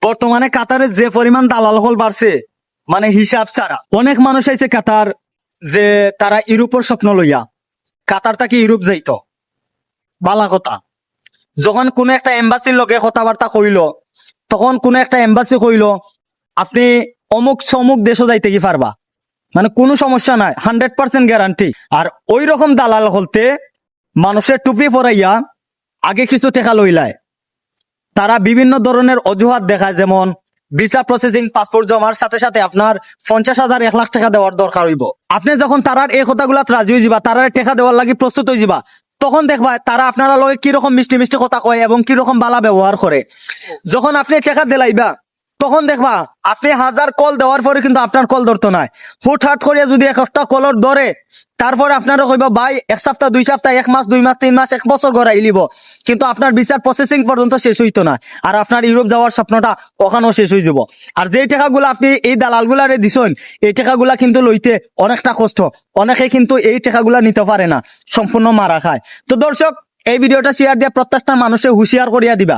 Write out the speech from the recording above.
বর্তমানে কাতারে যে পরিমাণ দালাল হল বাড়ছে মানে হিসাব ছাড়া। অনেক মানুষ আইছে কাতার যে তারা ইউরোপের স্বপ্ন লইয়া কাতার থেকে ইউরোপ যাইতো, বালা কথা। যখন কোনো একটা এম্বাসির লগে কথাবার্তা কইল, তখন কোনো একটা এম্বাসি কইল আপনি অমুক সমুক দেশও যাইতে কি পারবা, মানে কোনো সমস্যা নাই, 100% গ্যারান্টি। আর ওই রকম দালাল হলতে মানুষের টুপি পরাইয়া আগে কিছু টাকা লইলায়। তারা বিভিন্ন ধরনের অজুহাত দেখায়, যেমন ভিসা প্রসেসিং, পাসপোর্ট জমার সাথে সাথে আপনার 50,000 1 লাখ টাকা দেওয়ার দরকার হইব। আপনি যখন তারার এই কথাগুলা রাজি হয়ে যাবা, তারার টাকা দেওয়ার লাগি প্রস্তুত হয়ে যাবা, তখন দেখবা তারা আপনারা লগে কিরকম মিষ্টি মিষ্টি কথা কয় এবং কিরকম বালা ব্যবহার করে। যখন আপনি টাকা দিলাইবা, তখন দেখবা আপনি 1000 কল দেওয়ার পরে কিন্তু আপনার কল ধরতো নাই। হুটহাট করিয়া যদি একটা কলর ধরে, তারপরে আপনারা কইবা ভাই 1 সপ্তাহ 2 সপ্তাহ 1 মাস 2 মাস 3 মাস 1 বছর গড়াই লিব, কিন্তু আপনার ভিসার প্রসেসিং পর্যন্ত শেষ হইতো না। আর আপনার ইউরোপ যাওয়ার স্বপ্নটা ওখানেও শেষ হয়ে যাব। আর যে টাকাগুলো আপনি এই দালালগুলারে দিছেন, এই টাকাগুলা কিন্তু লইতে অনেকটা কষ্ট, অনেকে কিন্তু এই টাকাগুলা নিতে পারে না, সম্পূর্ণ মারা খায়। তো দর্শক, এই ভিডিওটা শেয়ার দিয়ে প্রত্যেকটা মানুষে হুঁশিয়ার করিয়া দিবা।